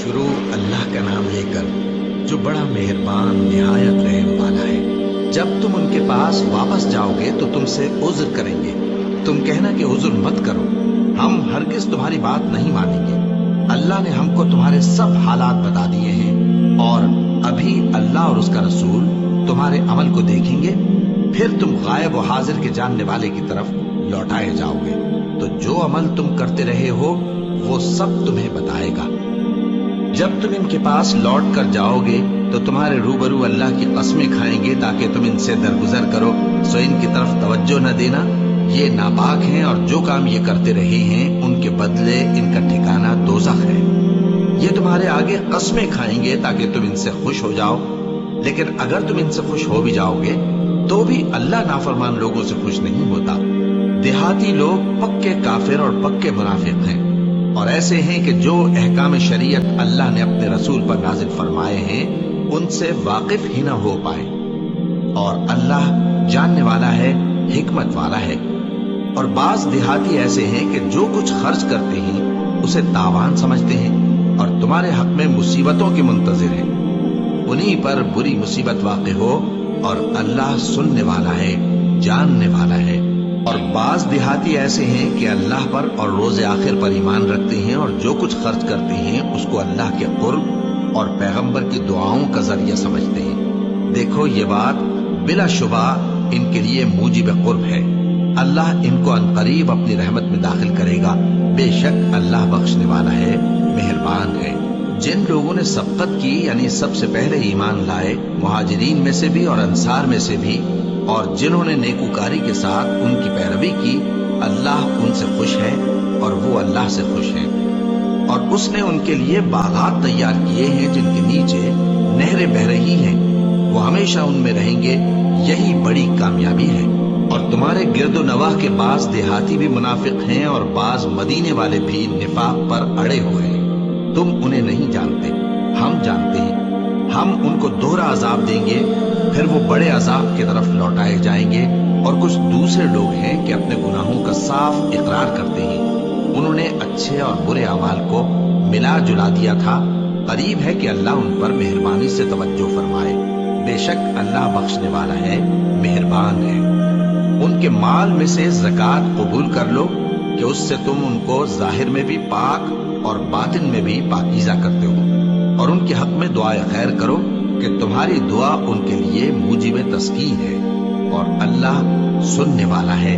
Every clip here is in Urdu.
شروع اللہ کا نام لے کر جو بڑا مہربان نہایت رحم والا ہے۔ جب تم ان کے پاس واپس جاؤ گے تو تم سے عذر کریں گے، تم کہنا کہ عذر مت کرو، ہم ہرگز تمہاری بات نہیں مانیں گے۔ اللہ نے ہم کو تمہارے سب حالات بتا دیے ہیں، اور ابھی اللہ اور اس کا رسول تمہارے عمل کو دیکھیں گے، پھر تم غائب و حاضر کے جاننے والے کی طرف لوٹائے جاؤ گے، تو جو عمل تم کرتے رہے ہو وہ سب تمہیں بتائے گا۔ جب تم ان کے پاس لوٹ کر جاؤ گے تو تمہارے روبرو اللہ کی قسمیں کھائیں گے تاکہ تم ان سے درگزر کرو، سو ان کی طرف توجہ نہ دینا، یہ ناپاک ہیں اور جو کام یہ کرتے رہے ہیں ان کے بدلے ان کا ٹھکانہ دوزخ ہے۔ یہ تمہارے آگے قسمیں کھائیں گے تاکہ تم ان سے خوش ہو جاؤ، لیکن اگر تم ان سے خوش ہو بھی جاؤ گے تو بھی اللہ نافرمان لوگوں سے خوش نہیں ہوتا۔ دیہاتی لوگ پکے کافر اور پکے منافق ہیں، اور ایسے ہیں کہ جو احکام شریعت اللہ نے اپنے رسول پر نازل فرمائے ہیں ان سے واقف ہی نہ ہو پائے، اور اللہ جاننے والا ہے، حکمت والا ہے۔ اور بعض دیہاتی ایسے ہیں کہ جو کچھ خرچ کرتے ہیں اسے تاوان سمجھتے ہیں اور تمہارے حق میں مصیبتوں کے منتظر ہیں، انہی پر بری مصیبت واقع ہو، اور اللہ سننے والا ہے، جاننے والا ہے۔ اور بعض دیہاتی ایسے ہیں کہ اللہ پر اور روز آخر پر ایمان رکھتے ہیں، اور جو کچھ خرچ کرتے ہیں اس کو اللہ کے قرب اور پیغمبر کی دعاؤں کا ذریعہ سمجھتے ہیں۔ دیکھو یہ بات بلا شبہ ان کے لیے موجب قرب ہے، اللہ ان کو عنقریب اپنی رحمت میں داخل کرے گا، بے شک اللہ بخشنے والا ہے، مہربان ہے۔ جن لوگوں نے سبقت کی یعنی سب سے پہلے ایمان لائے، مہاجرین میں سے بھی اور انصار میں سے بھی، اور جنہوں نے نیکوکاری کے ساتھ ان کی پیروی کی، اللہ ان سے خوش ہے اور وہ اللہ سے خوش ہیں۔ اور اس نے ان کے لیے باغات تیار کیے ہیں جن کے نیچے نہریں بہہ رہی ہیں، وہ ہمیشہ ان میں رہیں گے، یہی بڑی کامیابی ہے۔ اور تمہارے گرد و نواح کے بعض دیہاتی بھی منافق ہیں اور بعض مدینے والے بھی نفاق پر اڑے ہوئے ہیں، تم انہیں نہیں جانتے، ہم جانتے ہیں۔ ہم ان کو دوہرا عذاب دیں گے، پھر وہ بڑے عذاب کی طرف لوٹائے جائیں گے۔ اور کچھ دوسرے لوگ ہیں کہ اپنے گناہوں کا صاف اقرار کرتے ہیں، انہوں نے اچھے اور برے اعمال کو ملا جلا دیا تھا، قریب ہے کہ اللہ ان پر مہربانی سے توجہ فرمائے، بے شک اللہ بخشنے والا ہے، مہربان ہے۔ ان کے مال میں سے زکوٰۃ قبول کر لو کہ اس سے تم ان کو ظاہر میں بھی پاک اور باطن میں بھی پاکیزہ کرتے ہو، اور ان کے حق میں دعائے خیر کرو کہ تمہاری دعا ان کے لیے موجب تسکین ہے، اور اللہ سننے والا ہے،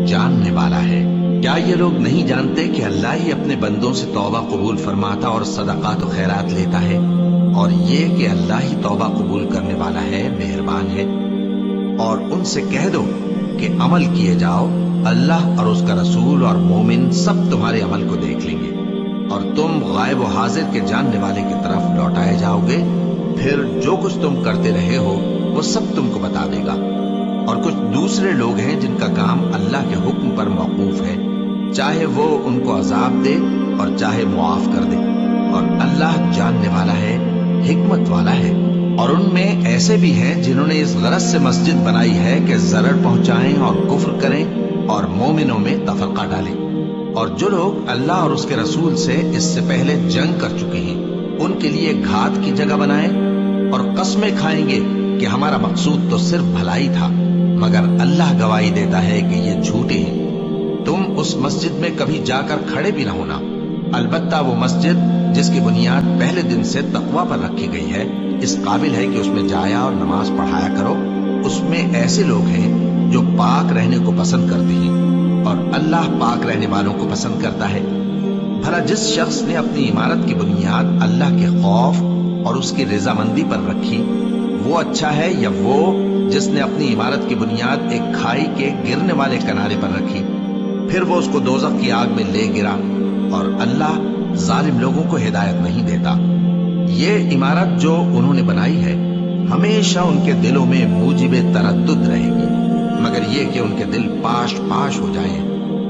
جاننے والا ہے۔ کیا یہ لوگ نہیں جانتے کہ اللہ ہی اپنے بندوں سے توبہ قبول فرماتا اور صدقات و خیرات لیتا ہے، اور یہ کہ اللہ ہی توبہ قبول کرنے والا ہے، مہربان ہے۔ اور ان سے کہہ دو کہ عمل کیے جاؤ، اللہ اور اس کا رسول اور مومن سب تمہارے عمل کو دیکھ لیں گے، اور تم غائب و حاضر کے جاننے والے کی طرف لوٹائے جاؤ گے، پھر جو کچھ تم کرتے رہے ہو وہ سب تم کو بتا دے گا۔ اور کچھ دوسرے لوگ ہیں جن کا کام اللہ کے حکم پر موقوف ہے، چاہے وہ ان کو عذاب دے اور چاہے معاف کر دے، اور اللہ جاننے والا ہے، حکمت والا ہے۔ اور ان میں ایسے بھی ہیں جنہوں نے اس غرض سے مسجد بنائی ہے کہ ضرر پہنچائیں اور کفر کریں اور مومنوں میں تفرقہ ڈالیں۔ اور جو لوگ اللہ اور اس کے رسول سے اس سے پہلے جنگ کر چکے ہیں ان کے لیے گھات کی جگہ بنائیں، اور قسمیں کھائیں گے کہ ہمارا مقصود تو صرف بھلائی تھا، مگر اللہ گواہی دیتا ہے کہ یہ جھوٹے ہیں۔ تم اس مسجد میں کبھی جا کر کھڑے بھی نہ ہونا، البتہ وہ مسجد جس کی بنیاد پہلے دن سے تقوی پر رکھی گئی ہے اس قابل ہے کہ اس میں جایا اور نماز پڑھایا کرو۔ اس میں ایسے لوگ ہیں جو پاک رہنے کو پسند کرتے ہیں، اور اللہ پاک رہنے والوں کو پسند کرتا ہے۔ بھلا جس شخص نے اپنی عمارت کی بنیاد اللہ کے خوف اور اس کی رضامندی پر رکھی، وہ اچھا ہے یا وہ جس نے اپنی عمارت کی بنیاد ایک کھائی کے گرنے والے کنارے پر رکھی، پھر وہ اس کو دوزخ کی آگ میں لے گرا، اور اللہ ظالم لوگوں کو ہدایت نہیں دیتا۔ یہ عمارت جو انہوں نے بنائی ہے ہمیشہ ان کے دلوں میں موجب تردد رہے گی، مگر یہ کہ ان کے دل پاش پاش ہو جائیں،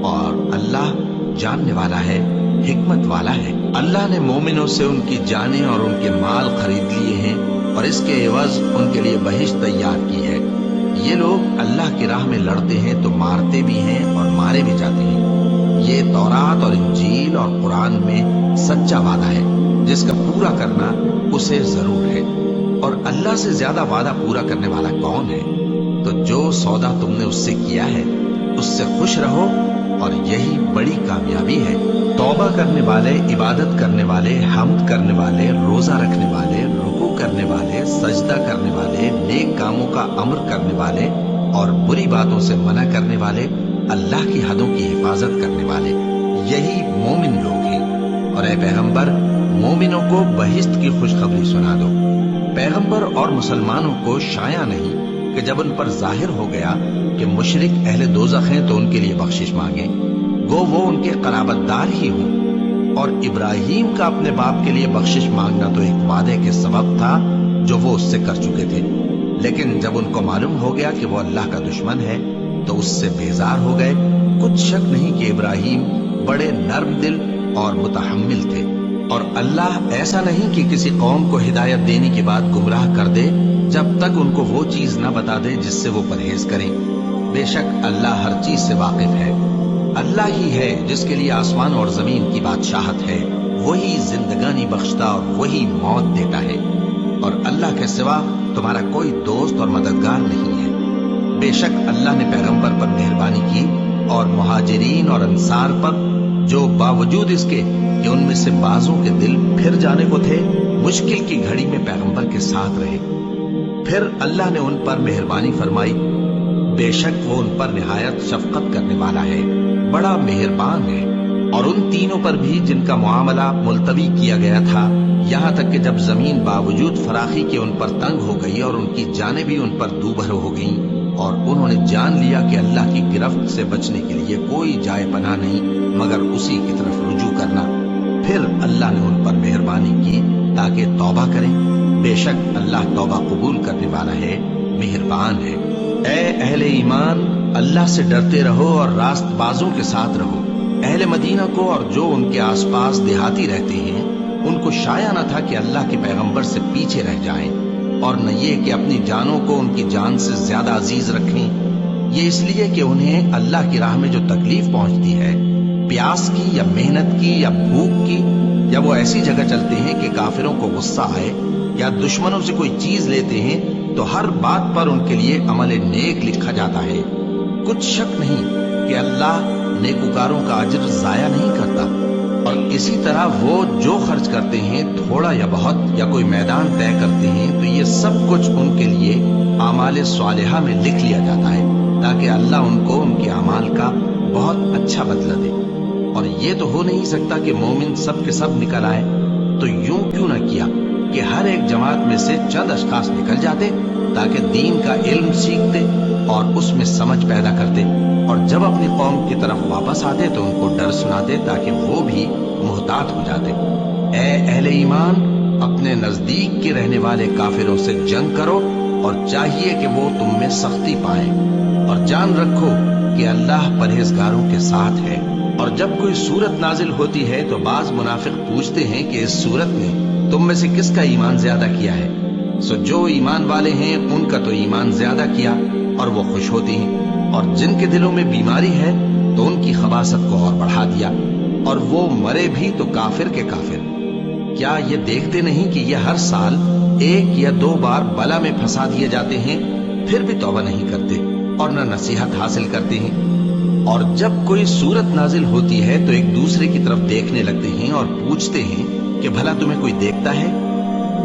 اور اللہ جاننے والا ہے، حکمت والا ہے۔ اللہ نے مومنوں سے ان کی جانیں اور ان کے مال خرید لیے ہیں، اور اس کے عوض ان کے لیے بہشت تیار کی ہے۔ یہ لوگ اللہ کی راہ میں لڑتے ہیں تو مارتے بھی ہیں اور مارے بھی جاتے ہیں۔ یہ تورات اور انجیل اور قرآن میں سچا وعدہ ہے۔ جس کا پورا کرنا اسے ضرور ہے، اور اللہ سے زیادہ وعدہ پورا کرنے والا کون ہے؟ تو جو سودا تم نے اس سے کیا ہے اس سے خوش رہو، اور یہی بڑی کامیابی ہے۔ توبہ کرنے والے، عبادت کرنے والے، حمد کرنے والے، روزہ رکھنے والے، رکوع کرنے والے، سجدہ کرنے والے، نیک کاموں کا امر کرنے والے اور بری باتوں سے منع کرنے والے، اللہ کی حدوں کی حفاظت کرنے والے، یہی مومن لوگ ہیں۔ اور اے پیغمبر، مومنوں کو بہشت کی خوشخبری سنا دو۔ پیغمبر اور مسلمانوں کو شایع نہیں کہ جب ان پر ظاہر ہو گیا کہ مشرک اہل دوزخ ہیں تو ان کے لیے بخشش مانگیں، گو وہ ان کے قرابت دار ہی ہوں۔ اور ابراہیم کا اپنے باپ کے لیے بخشش مانگنا تو ایک وعدے کے سبب تھا جو وہ اس سے کر چکے تھے، لیکن جب ان کو معلوم ہو گیا کہ وہ اللہ کا دشمن ہے تو اس سے بیزار ہو گئے۔ کچھ شک نہیں کہ ابراہیم بڑے نرم دل اور متحمل تھے، اور اللہ ایسا نہیں کہ کسی قوم کو ہدایت دینے کے بعد گمراہ کر دے جب تک ان کو وہ چیز نہ بتا دے جس سے وہ پرہیز کریں۔ بے شک اللہ ہر چیز سے واقف ہے۔ اللہ ہی ہے جس کے لیے آسمان اور زمین کی بادشاہت ہے، وہی زندگانی بخشتا اور وہی موت دیتا ہے، اور اللہ کے سوا تمہارا کوئی دوست اور مددگار نہیں ہے۔ بے شک اللہ نے پیغمبر پر مہربانی کی اور مہاجرین اور انصار پر، جو باوجود اس کے کہ ان میں سے بعضوں کے دل پھر جانے کو تھے، مشکل کی گھڑی میں پیغمبر کے ساتھ رہے۔ پھر اللہ نے ان پر مہربانی فرمائی، بے شک وہ ان پر نہایت شفقت کرنے والا ہے، بڑا مہربان ہے۔ اور ان تینوں پر بھی جن کا معاملہ ملتوی کیا گیا تھا، یہاں تک کہ جب زمین باوجود فراخی کے ان پر تنگ ہو گئی اور ان کی جانیں بھی ان پر دوبھر ہو گئیں، اور انہوں نے جان لیا کہ اللہ کی گرفت سے بچنے کے لیے کوئی جائے پناہ نہیں مگر اسی کی طرف رجوع کرنا، پھر اللہ نے ان پر مہربانی کی تاکہ توبہ کریں۔ بے شک اللہ توبہ قبول کرنے والا ہے، مہربان ہے۔ اے اہل ایمان، اللہ سے ڈرتے رہو اور راست بازوں کے ساتھ رہو۔ اہل مدینہ کو اور جو ان کے آس پاس دیہاتی رہتے ہیں، ان کو شایع نہ تھا کہ اللہ کے پیغمبر سے پیچھے رہ جائیں، اور نہ یہ کہ اپنی جانوں کو ان کی جان سے زیادہ عزیز رکھیں۔ یہ اس لیے کہ انہیں اللہ کی راہ میں جو تکلیف پہنچتی ہے، پیاس کی یا محنت کی یا بھوک کی، یا وہ ایسی جگہ چلتے ہیں کہ کافروں کو غصہ آئے، یا دشمنوں سے کوئی چیز لیتے ہیں، تو ہر بات پر ان کے لیے عمل نیک لکھا جاتا ہے۔ کچھ شک نہیں کہ اللہ نیکوکاروں کا اجر ضائع نہیں کرتا۔ اور اسی طرح وہ جو خرچ کرتے ہیں، تھوڑا یا بہت، یا کوئی میدان طے کرتے ہیں، تو یہ سب کچھ ان کے لیے اعمال صالحہ میں لکھ لیا جاتا ہے، تاکہ اللہ ان کو ان کے اعمال کا بہت اچھا بدلہ دے۔ اور یہ تو ہو نہیں سکتا کہ مومن سب کے سب نکل آئے، تو یوں کیوں نہ کیا کہ ہر ایک جماعت میں سے چند اشخاص نکل جاتے تاکہ دین کا علم سیکھتے اور اس میں سمجھ پیدا کرتے، اور جب اپنی قوم کی طرف واپس آتے تو ان کو ڈر سناتے تاکہ وہ بھی محتاط ہو جاتے۔ اے اہل ایمان، اپنے نزدیک کے رہنے والے کافروں سے جنگ کرو، اور چاہیے کہ وہ تم میں سختی پائیں، اور جان رکھو کہ اللہ پرہیزگاروں کے ساتھ ہے۔ اور جب کوئی صورت نازل ہوتی ہے تو بعض منافق پوچھتے ہیں کہ اس صورت نے تم میں سے کس کا ایمان زیادہ کیا ہے؟ سو جو ایمان والے ہیں ان کا تو ایمان زیادہ کیا، اور وہ خوش ہوتی ہیں، اور جن کے دلوں میں بیماری ہے تو ان کی خباثت کو اور بڑھا دیا، اور وہ مرے بھی تو کافر کے کافر۔ کیا یہ دیکھتے نہیں کہ یہ ہر سال ایک یا دو بار بلا میں پھنسا دیے جاتے ہیں، پھر بھی توبہ نہیں کرتے اور نہ نصیحت حاصل کرتے ہیں؟ اور جب کوئی صورت نازل ہوتی ہے تو ایک دوسرے کی طرف دیکھنے لگتے ہیں اور پوچھتے ہیں کہ بھلا تمہیں کوئی دیکھتا ہے؟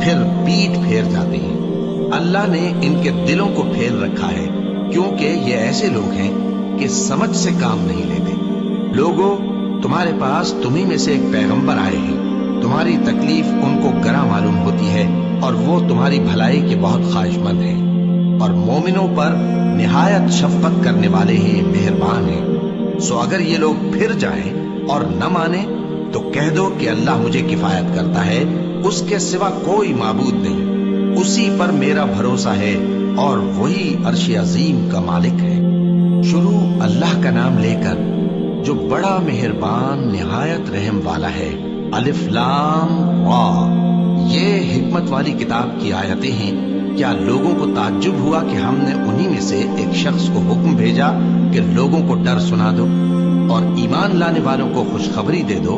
پھر پیٹ پھیر جاتے ہیں۔ اللہ نے ان کے دلوں کو پھیر رکھا ہے، کیونکہ یہ ایسے لوگ ہیں کہ سمجھ سے کام نہیں لیتے۔ لوگوں، تمہارے پاس تمہیں میں سے ایک پیغمبر آئے ہیں، تمہاری تکلیف ان کو گراں معلوم ہوتی ہے، اور وہ تمہاری بھلائی کے بہت خواہش مند ہیں، اور مومنوں پر نہایت شفقت کرنے والے ہیں، مہربان ہیں۔ سو اگر یہ لوگ پھر جائیں اور نہ مانیں تو کہہ دو کہ اللہ مجھے کفایت کرتا ہے، اس کے سوا کوئی معبود نہیں، اسی پر میرا بھروسہ ہے، اور وہی عرش عظیم کا مالک ہے۔ شروع اللہ کا نام لے کر جو بڑا مہربان نہایت رحم والا ہے۔ الف لام را، یہ حکمت والی کتاب کی آیتیں ہیں۔ کیا لوگوں کو تعجب ہوا کہ ہم نے انہی میں سے ایک شخص کو حکم بھیجا کہ لوگوں کو ڈر سنا دو اور ایمان لانے والوں کو خوشخبری دے دو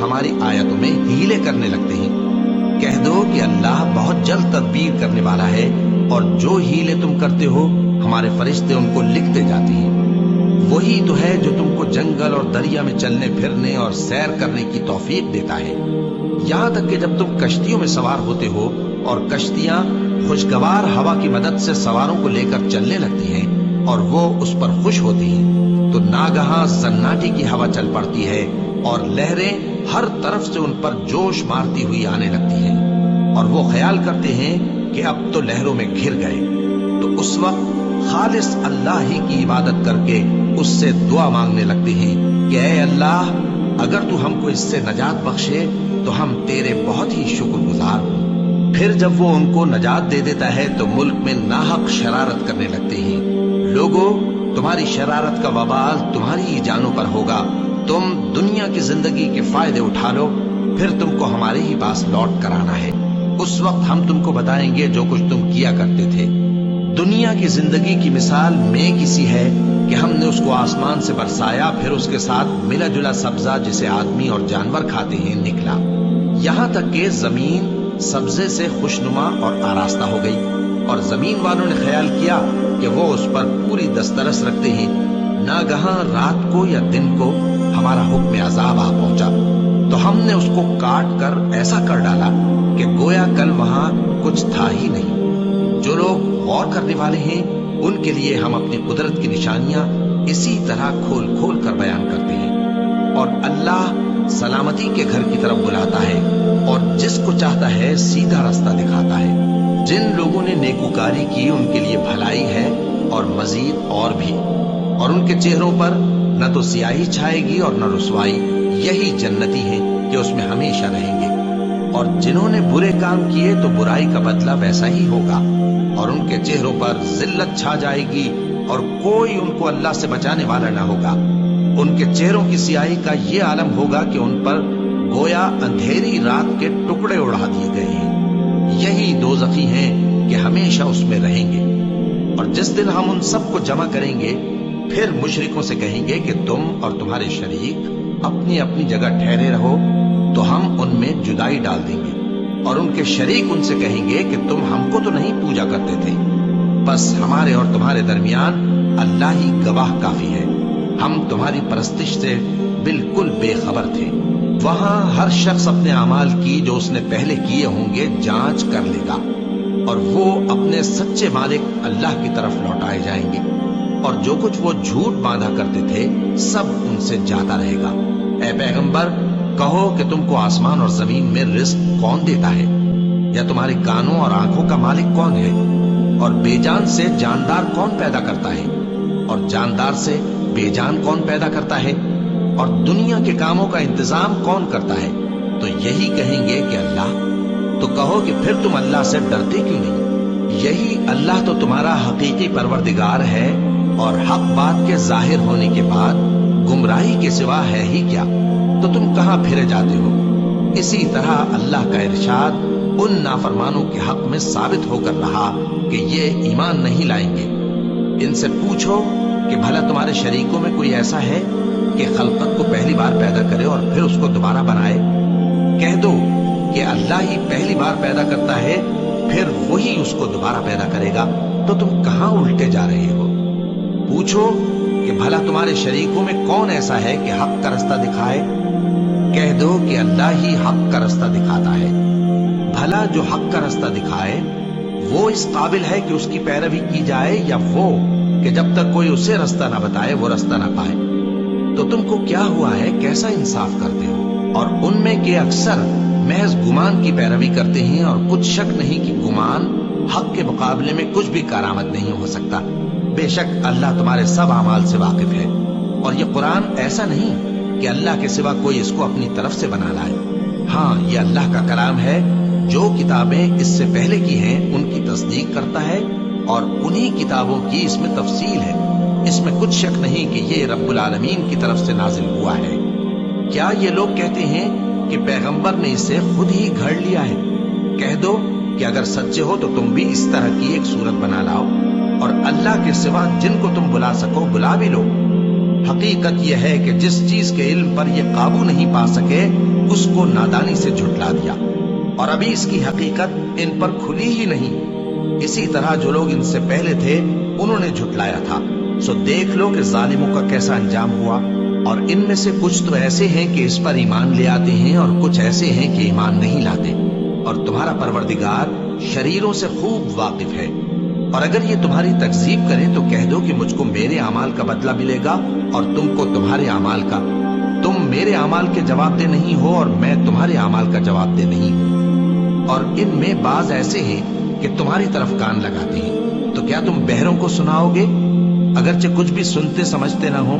ہماری آیتوں میں ہیلے کرنے لگتے ہیں۔ کہہ دو کہ اللہ بہت جلد تدبیر کرنے والا ہے، اور جو ہیلے تم کرتے ہو ہمارے فرشتے ان کو لکھتے جاتے ہیں۔ وہی تو ہے جو تم کو جنگل اور دریا میں چلنے پھرنے اور سیر کرنے کی توفیق دیتا ہے، یہاں تک کہ جب تم کشتیوں میں سوار ہوتے ہو اور کشتیاں خوشگوار ہوا کی مدد سے سواروں کو لے کر چلنے لگتی ہیں اور وہ اس پر خوش ہوتی ہیں، تو ناگہاں زناٹی کی ہوا چل پڑتی ہے اور لہریں ہر طرف سے ان پر جوش مارتی ہوئی آنے لگتی ہیں، اور وہ خیال کرتے ہیں کہ اب تو لہروں میں گھر گئے۔ تو اس وقت خالص اللہ ہی کی عبادت کر کے اس سے دعا مانگنے لگتے ہیں کہ اے اللہ، اگر تو ہم کو اس سے نجات بخشے تو ہم تیرے بہت ہی شکر گزار ہوں۔ پھر جب وہ ان کو نجات دے دیتا ہے تو ملک میں ناحق شرارت کرنے لگتے ہیں۔ لوگوں، تمہاری شرارت کا وبال تمہاری ہی جانوں پر ہوگا۔ تم دنیا کی زندگی کے فائدے اٹھا لو، پھر تم کو ہمارے ہی پاس لوٹ کر آنا ہے۔ اس وقت ہم تم کو بتائیں گے جو کچھ تم کیا کرتے تھے۔ دنیا کی زندگی کی مثال میں کسی ہے کہ ہم نے اس کو آسمان سے برسایا، پھر اس کے ساتھ ملا جلا سبزہ جسے آدمی اور جانور کھاتے ہیں نکلا، یہاں تک کہ زمین سبزے سے خوشنما اور آراستہ ہو گئی، اور زمین والوں نے خیال کیا کہ وہ اس پر پوری دسترس رکھتے ہیں۔ ناگہاں رات کو یا دن کو ہمارا حکم عذاب آ پہنچا تو ہم نے اس کو کاٹ کر ایسا کر ڈالا کہ گویا کل وہاں کچھ تھا ہی نہیں۔ جو لوگ غور کرنے والے ہیں ان کے لیے ہم اپنی قدرت کی نشانیاں اسی طرح کھول کھول کر بیان کرتے ہیں۔ اور اللہ سلامتی کے گھر کی طرف بلاتا ہے اور جس کو چاہتا ہے سیدھا رستہ دکھاتا ہے۔ جن لوگوں نے نیکوکاری کی ان کے لیے بھلائی ہے اور مزید اور بھی، اور ان کے چہروں پر نہ تو سیاہی چھائے گی اور نہ رسوائی، یہی جنتی ہیں کہ اس میں ہمیشہ رہیں گے۔ اور جنہوں نے برے کام کیے تو برائی کا بدلہ ویسا ہی ہوگا، اور ان کے چہروں پر ذلت چھا جائے گی اور کوئی ان کو اللہ سے بچانے والا نہ ہوگا۔ ان کے چہروں کی سیاہی کا یہ عالم ہوگا کہ ان پر گویا اندھیری رات کے ٹکڑے اڑا دیے گئے ہیں۔ یہی دوزخی ہیں کہ ہمیشہ اس میں رہیں گے۔ اور جس دن ہم ان سب کو جمع کریں گے، پھر مشرکوں سے کہیں گے کہ تم اور تمہارے شریک اپنی اپنی جگہ ٹھہرے رہو، تو ہم ان میں جدائی ڈال دیں گے۔ اور ان کے شریک ان سے کہیں گے کہ تم ہم کو تو نہیں پوجا کرتے تھے، بس ہمارے اور تمہارے درمیان اللہ ہی گواہ کافی ہے، ہم تمہاری پرستش سے بالکل بے خبر تھے۔ وہاں ہر شخص اپنے اعمال کی جو اس نے پہلے کیے ہوں گے جانچ کر لے گا، اور وہ اپنے سچے مالک اللہ کی طرف لوٹائے جائیں گے، اور جو کچھ وہ جھوٹ باندھا کرتے تھے سب ان سے جاتا رہے گا۔ اے پیغمبر، کہو کہ تم کو آسمان اور زمین میں رزق کون دیتا ہے، یا تمہاری کانوں اور آنکھوں کا مالک کون ہے، اور بے جان سے جاندار کون پیدا کرتا ہے، اور جاندار سے بے جان کون پیدا کرتا ہے، اور دنیا کے کاموں کا انتظام کون کرتا ہے؟ تو یہی کہیں گے کہ اللہ۔ تو کہو کہ پھر تم اللہ سے ڈرتے کیوں نہیں؟ یہی اللہ تو تمہارا حقیقی پروردگار ہے، اور حق بات کے ظاہر ہونے کے بعد گمراہی کے سوا ہے ہی کیا؟ تو تم کہاں پھرے جاتے ہو؟ اسی طرح اللہ کا ارشاد ان نافرمانوں کے حق میں ثابت ہو کر رہا کہ یہ ایمان نہیں لائیں گے۔ ان سے پوچھو کہ بھلا تمہارے شریکوں میں کوئی ایسا ہے کہ خلقت کو پہلی بار پیدا کرے اور پھر اس کو دوبارہ بنائے؟ کہہ دو کہ اللہ ہی پہلی بار پیدا کرتا ہے، پھر وہی اس کو دوبارہ پیدا کرے گا، تو تم کہاں الٹے جا رہے ہو؟ پوچھو کہ بھلا تمہارے شریکوں میں کون ایسا ہے کہ حق کا رستہ دکھائے؟ کہہ دو کہ اللہ ہی حق کا رستہ دکھاتا ہے۔ بھلا جو حق کا رستہ دکھائے وہ اس قابل ہے کہ اس کی پیروی کی جائے، یا وہ کہ جب تک کوئی اسے رستہ نہ بتائے وہ رستہ نہ پائے؟ تو تم کو کیا ہوا ہے، کیسا انصاف کرتے ہو؟ اور ان میں کے اکثر محض گمان کی پیروی کرتے ہیں، اور کچھ شک نہیں کہ گمان حق کے مقابلے میں کچھ بھی کارآمد نہیں ہو سکتا۔ بے شک اللہ تمہارے سب اعمال سے واقف ہے، اور یہ قرآن ایسا نہیں کہ اللہ کے سوا کوئی اس کو اپنی طرف سے بنا لائے۔ ہاں، یہ اللہ کا کلام ہے، جو کتابیں اس سے پہلے کی ہیں ان کی تصدیق کرتا ہے، اور انہی کتابوں کی اس میں تفصیل ہے۔ اس میں کچھ شک نہیں کہ یہ رب العالمین کی طرف سے نازل ہوا ہے۔ کیا یہ لوگ کہتے ہیں کہ پیغمبر نے اسے خود ہی گھڑ لیا ہے؟ کہہ دو کہ اگر سچے ہو تو تم بھی اس طرح کی ایک صورت بنا لاؤ، اور اللہ کے سوا جن کو تم بلا سکو بلا بھی لو۔ حقیقت یہ ہے کہ جس چیز کے علم پر یہ قابو نہیں پا سکے اس کو نادانی سے جھٹلا دیا، اور ابھی اس کی حقیقت ان پر کھلی ہی نہیں۔ اسی طرح جو لوگ ان سے پہلے تھے انہوں نے جھٹلایا تھا، سو دیکھ لو کہ ظالموں کا کیسا انجام ہوا۔ اور ان میں سے کچھ تو ایسے ہیں کہ اس پر ایمان لے آتے ہیں، اور کچھ ایسے ہیں کہ ایمان نہیں لاتے، اور تمہارا پروردگار شریروں سے خوب واقف ہے۔ اور اگر یہ تمہاری تکذیب کریں تو کہہ دو کہ مجھ کو میرے اعمال کا بدلہ ملے گا اور تم کو تمہارے اعمال کا۔ تم میرے اعمال کے جواب دہ نہیں ہو اور میں تمہارے اعمال کا جواب دہ نہیں ہوں۔ اور ان میں بعض ایسے ہیں کہ تمہاری طرف کان لگاتے ہیں، تو کیا تم بہروں کو سناؤ گے اگرچہ کچھ بھی سنتے سمجھتے نہ ہو؟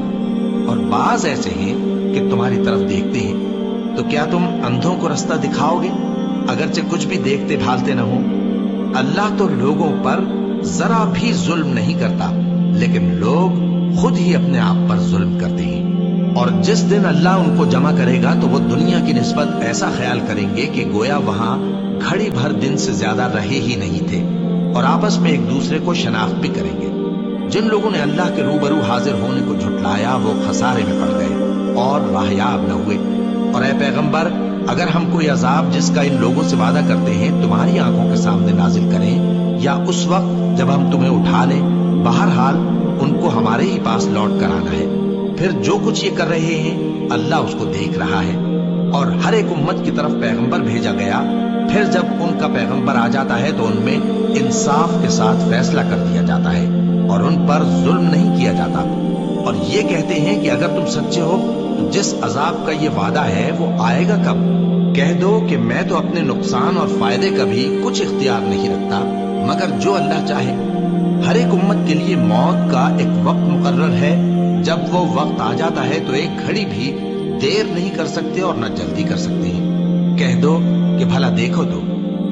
اور بعض ایسے ہیں کہ تمہاری طرف دیکھتے ہیں، تو کیا تم اندھوں کو رستہ دکھاؤ گے اگرچہ کچھ بھی دیکھتے بھالتے نہ ہو؟ اللہ تو لوگوں پر ذرا بھی ظلم نہیں کرتا، لیکن لوگ خود ہی اپنے آپ پر ظلم کرتے ہیں۔ اور جس دن اللہ ان کو جمع کرے گا تو وہ دنیا کی نسبت ایسا خیال کریں گے کہ گویا وہاں گھڑی بھر دن سے زیادہ رہے ہی نہیں تھے، اور آپس میں ایک دوسرے کو شناخت بھی کریں گے۔ جن لوگوں نے اللہ کے روبرو حاضر ہونے کو جھٹلایا وہ خسارے میں پڑ گئے اور راہیاب نہ ہوئے۔ اور اے پیغمبر، اگر ہم کوئی عذاب جس کا ان لوگوں سے وعدہ کرتے ہیں تمہاری آنکھوں کے سامنے نازل کریں، یا اس وقت جب ہم تمہیں اٹھا لیں، بہرحال ان کو ہمارے ہی پاس لوٹ کر آنا ہے۔ پھر جو کچھ یہ کر رہے ہیں اللہ اس کو دیکھ رہا ہے۔ اور ہر ایک امت کی طرف پیغمبر بھیجا گیا، پھر جب ان کا پیغمبر آ جاتا ہے تو ان میں انصاف کے ساتھ فیصلہ کر دیا جاتا ہے اور ان پر ظلم نہیں کیا جاتا۔ اور یہ کہتے ہیں کہ اگر تم سچے ہو تو جس عذاب کا یہ وعدہ ہے وہ آئے گا کب؟ کہہ دو کہ میں تو اپنے نقصان اور فائدے کا بھی کچھ اختیار نہیں رکھتا مگر جو اللہ چاہے۔ ہر ایک امت کے لیے موت کا ایک وقت مقرر ہے، جب وہ وقت آ جاتا ہے تو ایک گھڑی بھی دیر نہیں کر سکتے اور نہ جلدی کر سکتے ہیں۔ کہہ دو کہ بھلا دیکھو تو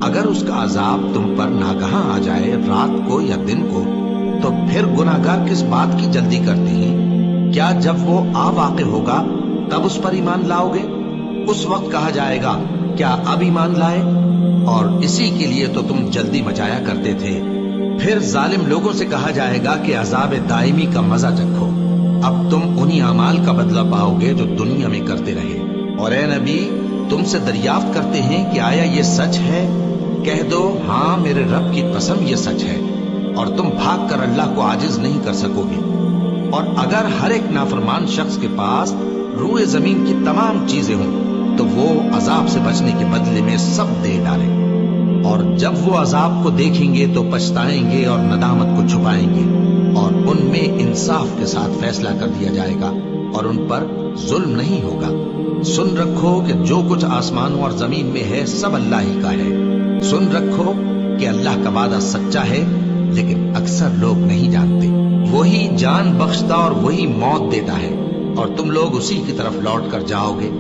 اگر اس کا عذاب تم پر ناگہاں آ جائے رات کو یا دن کو، تو پھر گناہگار کس بات کی جلدی کرتے ہیں؟ کیا جب وہ آ واقع ہوگا تب اس پر ایمان لاؤ گے؟ اس وقت کہا جائے گا کیا اب ایمان لائے؟ اور اسی کے لیے تو تم جلدی مچایا کرتے تھے۔ پھر ظالم لوگوں سے کہا جائے گا کہ عذاب دائمی کا مزہ چکھو، اب تم انہی اعمال کا بدلہ پاؤ گے جو دنیا میں کرتے رہے۔ اور اے نبی، تم سے دریافت کرتے ہیں کہ آیا یہ سچ ہے؟ کہہ دو ہاں میرے رب کی قسم یہ سچ ہے، اور تم بھاگ کر اللہ کو عاجز نہیں کر سکو گے۔ اور اگر ہر ایک نافرمان شخص کے پاس روئے زمین کی تمام چیزیں ہوں تو وہ عذاب سے بچنے کے بدلے میں سب دے ڈالے، اور جب وہ عذاب کو دیکھیں گے تو پچھتائیں گے اور ندامت کو چھپائیں گے، اور ان میں انصاف کے ساتھ فیصلہ کر دیا جائے گا اور ان پر ظلم نہیں ہوگا۔ سن رکھو کہ جو کچھ آسمانوں اور زمین میں ہے سب اللہ ہی کا ہے۔ سن رکھو کہ اللہ کا وعدہ سچا ہے، لیکن اکثر لوگ نہیں جانتے۔ وہی جان بخشتا اور وہی موت دیتا ہے، اور تم لوگ اسی کی طرف لوٹ کر جاؤ گے۔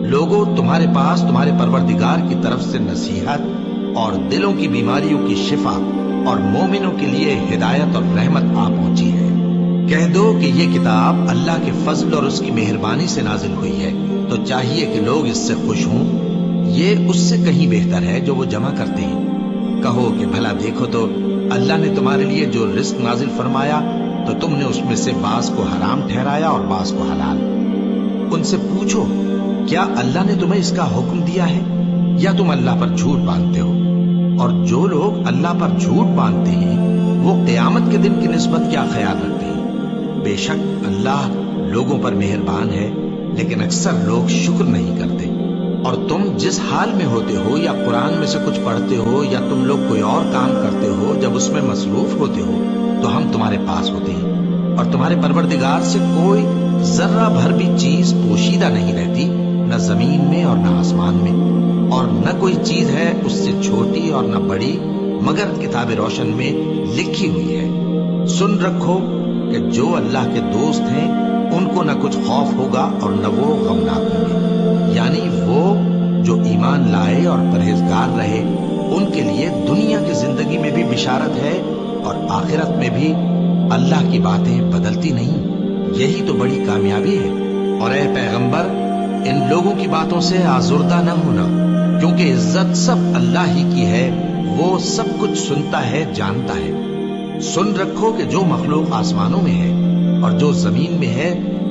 لوگوں، تمہارے پاس تمہارے پروردگار کی طرف سے نصیحت اور دلوں کی بیماریوں کی شفا اور مومنوں کے لیے ہدایت اور رحمت آ پہنچی ہے۔ کہہ دو کہ یہ کتاب اللہ کے فضل اور اس کی مہربانی سے نازل ہوئی ہے، تو چاہیے کہ لوگ اس سے خوش ہوں۔ یہ اس سے کہیں بہتر ہے جو وہ جمع کرتے ہیں۔ کہو کہ بھلا دیکھو تو اللہ نے تمہارے لیے جو رزق نازل فرمایا تو تم نے اس میں سے بعض کو حرام ٹھہرایا اور بعض کو حلال۔ ان سے پوچھو کیا اللہ نے تمہیں اس کا حکم دیا ہے یا تم اللہ پر جھوٹ باندھتے ہو؟ اور جو لوگ اللہ پر جھوٹ باندھتے ہیں وہ قیامت کے دن کی نسبت کیا خیال رکھتے ہیں؟ بے شک اللہ لوگوں پر مہربان ہے، لیکن اکثر لوگ شکر نہیں کرتے۔ اور تم جس حال میں ہوتے ہو یا قرآن میں سے کچھ پڑھتے ہو یا تم لوگ کوئی اور کام کرتے ہو، جب اس میں مصروف ہوتے ہو تو ہم تمہارے پاس ہوتے ہیں، اور تمہارے پروردگار سے کوئی ذرہ بھر بھی چیز پوشیدہ نہیں رہتی، نہ زمین میں اور نہ آسمان میں، اور نہ کوئی چیز ہے اس سے چھوٹی اور نہ بڑی مگر کتاب روشن میں لکھی ہوئی ہے۔ سن رکھو کہ جو اللہ کے دوست ہیں ان کو نہ کچھ خوف ہوگا اور نہ وہ غمناک ہوں گے، یعنی وہ جو ایمان لائے اور پرہیزگار رہے ان کے لیے دنیا کی زندگی میں بھی بشارت ہے اور آخرت میں بھی۔ اللہ کی باتیں بدلتی نہیں، یہی تو بڑی کامیابی ہے۔ اور اے پیغمبر، ان لوگوں کی باتوں سے آزردہ نہ ہونا، کیونکہ عزت سب اللہ ہی کی ہے، وہ سب کچھ سنتا ہے، جانتا ہے۔ سن رکھو کہ جو مخلوق آسمانوں میں ہے اور جو زمین میں ہے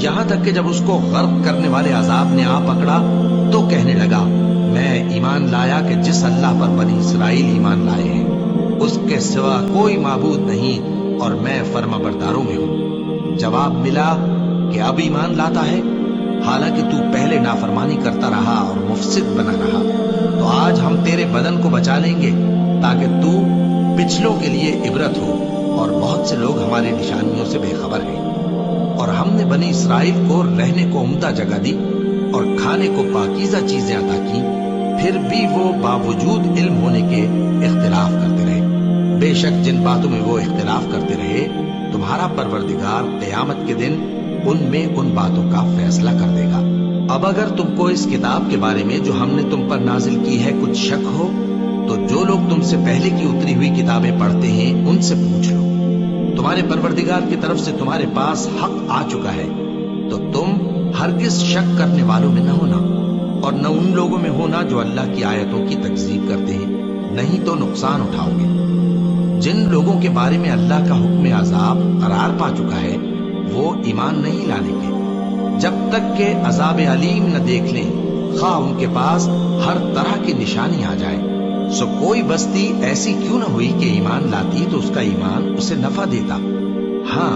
یہاں تک کہ جب اس کو غرق کرنے والے عذاب نے آ پکڑا تو کہنے لگا میں ایمان لایا کہ جس اللہ پر بنی اسرائیل ایمان لائے ہیں اس کے سوا کوئی معبود نہیں اور میں فرما برداروں میں ہوں۔ جواب ملا کہ اب ایمان لاتا ہے حالانکہ تو پہلے نافرمانی کرتا رہا اور مفسد بنا رہا، تو آج ہم تیرے بدن کو بچا لیں گے تاکہ تو پچھلوں کے لیے عبرت ہو، اور بہت سے لوگ ہماری نشانیوں سے بے خبر ہیں۔ اور ہم نے بنی اسرائیل کو رہنے کو عمدہ جگہ دی اور کھانے کو پاکیزہ چیزیں عطا کی، پھر بھی وہ باوجود علم ہونے کے اختلاف کرتے رہے۔ بے شک جن باتوں میں وہ اختلاف کرتے رہے تمہارا پروردگار قیامت کے دن ان میں ان باتوں کا فیصلہ کر دے گا۔ اب اگر تم کو اس کتاب کے بارے میں جو ہم نے تم پر نازل کی ہے کچھ شک ہو تو جو لوگ تم سے پہلے کی اتری ہوئی کتابیں پڑھتے ہیں ان سے پوچھ لو، تمہارے پروردگار کی طرف سے تمہارے پاس حق آ چکا ہے، تو تم ہرگز شک کرنے والوں میں نہ ہونا اور نہ ان لوگوں میں ہونا جو اللہ کی آیتوں کی تکذیب کرتے ہیں، نہیں تو نقصان اٹھاؤ گے۔ جن لوگوں کے بارے میں اللہ کا حکم عذاب قرار پا چکا ہے وہ ایمان نہیں لانے کے جب تک کہ عذاب علیم نہ دیکھ لیں، خواہ ان کے پاس ہر طرح کی نشانی آ جائے۔ سو کوئی بستی ایسی کیوں نہ ہوئی کہ ایمان لاتی تو اس کا ایمان اسے نفع دیتا۔ ہاں،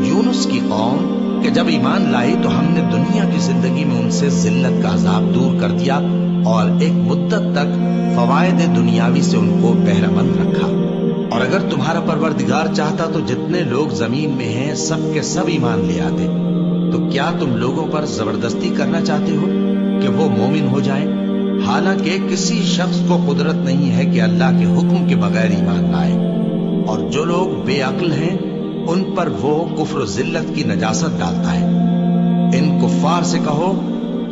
یونس کی قوم کہ جب ایمان لائی تو ہم نے دنیا کی زندگی میں ان سے ذلت کا عذاب دور کر دیا اور ایک مدت تک فوائد دنیاوی سے ان کو بہرہ مند رکھا۔ اور اگر تمہارا پروردگار چاہتا تو جتنے لوگ زمین میں ہیں سب کے سب ایمان لے آتے، تو کیا تم لوگوں پر زبردستی کرنا چاہتے ہو کہ وہ مومن ہو جائیں؟ حالانکہ کسی شخص کو قدرت نہیں ہے کہ اللہ کے حکم کے بغیر ایمان لائے، اور جو لوگ بے عقل ہیں ان پر وہ کفر و ذلت کی نجاست ڈالتا ہے۔ ان کفار سے کہو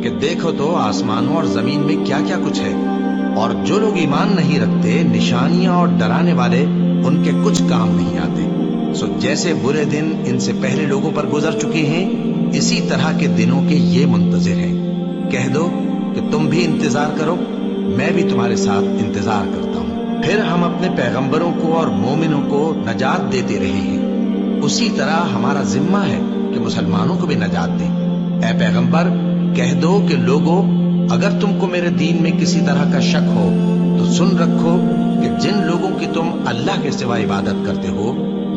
کہ دیکھو تو آسمانوں اور زمین میں کیا کیا کچھ ہے، اور جو لوگ ایمان نہیں رکھتے نشانیاں اور ڈرانے والے ان کے کچھ کام نہیں آتے۔ سو جیسے برے دن ان سے پہلے لوگوں پر گزر چکے ہیں اسی طرح کے دنوں کے یہ منتظر ہیں۔ کہہ دو کہ تم بھی انتظار کرو، میں بھی تمہارے ساتھ انتظار کرتا ہوں۔ پھر ہم اپنے پیغمبروں کو اور مومنوں کو نجات دیتے رہے ہیں، اسی طرح ہمارا ذمہ ہے کہ مسلمانوں کو بھی نجات دیں۔ اے پیغمبر کہہ دو کہ لوگو اگر تم کو میرے دین میں کسی طرح کا شک ہو تو سن رکھو کہ جن لوگوں کی تم اللہ کے سوا عبادت کرتے ہو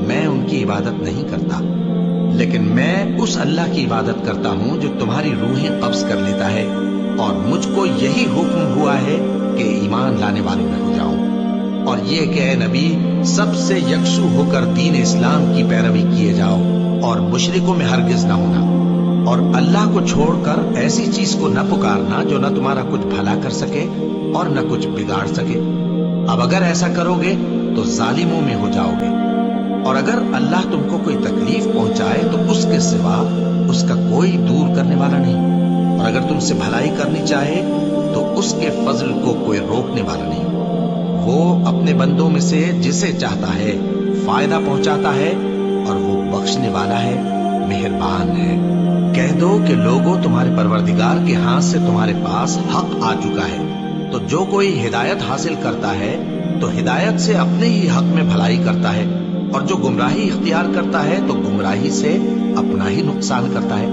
میں ان کی عبادت نہیں کرتا، لیکن میں اس اللہ کی عبادت کرتا ہوں جو تمہاری روحیں قبض کر لیتا ہے، اور مجھ کو یہی حکم ہوا ہے کہ ایمان لانے والوں میں ہو جاؤ، اور یہ کہ اے نبی سب سے یکسو ہو کر دین اسلام کی پیروی کیے جاؤ اور مشرکوں میں ہرگز نہ ہونا، اور اللہ کو چھوڑ کر ایسی چیز کو نہ پکارنا جو نہ تمہارا کچھ بھلا کر سکے اور نہ کچھ بگاڑ سکے۔ اب اگر ایسا کرو گے تو ظالموں میں ہو جاؤ گے، اور اگر اللہ تم کو کوئی تکلیف پہنچائے تو اس کے سوا اس کا کوئی دور کرنے والا نہیں، اور اگر تم سے بھلائی کرنی چاہے تو اس کے فضل کو کوئی روکنے والا نہیں۔ وہ اپنے بندوں میں سے جسے چاہتا ہے فائدہ پہنچاتا ہے، اور وہ بخشنے والا ہے، مہربان ہے۔ کہہ دو کہ لوگوں تمہارے پروردگار کے ہاتھ سے تمہارے پاس حق آ چکا ہے، تو جو کوئی ہدایت حاصل کرتا ہے تو ہدایت سے اپنے ہی حق میں بھلائی کرتا ہے، اور جو گمراہی اختیار کرتا ہے تو گمراہی سے اپنا ہی نقصان کرتا ہے،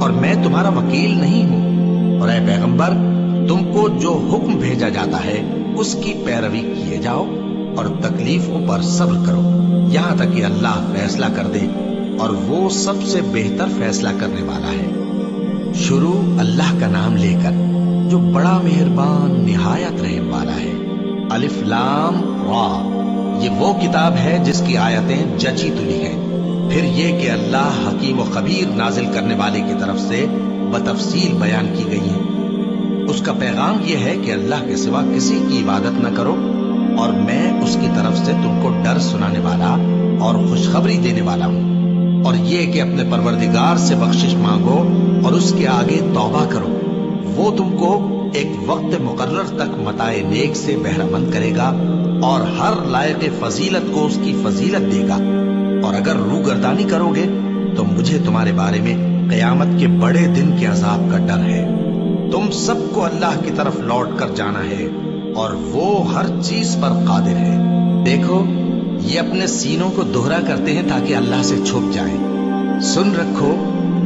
اور میں تمہارا وکیل نہیں ہوں۔ اور اے پیغمبر تم کو جو حکم بھیجا جاتا ہے اس کی پیروی کیے جاؤ اور تکلیفوں پر صبر کرو یہاں تک کہ اللہ فیصلہ کر دے، اور وہ سب سے بہتر فیصلہ کرنے والا ہے۔ شروع اللہ کا نام لے کر جو بڑا مہربان نہایت رحم والا ہے۔ الف لام را، یہ وہ کتاب ہے جس کی آیتیں جچی تلی ہیں۔ پھر یہ کہ اللہ حکیم و خبیر نازل کرنے والے کی طرف سے بتفصیل بیان کی گئی ہیں۔ اس کا پیغام یہ ہے کہ اللہ کے سوا کسی کی عبادت نہ کرو، اور میں اس کی طرف سے تم کو ڈر سنانے والا اور خوشخبری دینے والا ہوں۔ اور یہ کہ اپنے پروردگار سے بخشش مانگو اور اس کے آگے توبہ کرو، وہ تم کو ایک وقت مقرر تک متاع نیک سے بہرہ مند کرے گا، اور ہر لائق فضیلت کو اس کی فضیلت دے گا۔ اور اگر روگردانی کرو گے تو مجھے تمہارے بارے میں قیامت کے بڑے دن کے عذاب کا ڈر ہے۔ تم سب کو اللہ کی طرف لوٹ کر جانا ہے، اور وہ ہر چیز پر قادر ہے۔ دیکھو یہ اپنے سینوں کو دوہرا کرتے ہیں تاکہ اللہ سے چھپ جائیں۔ سن رکھو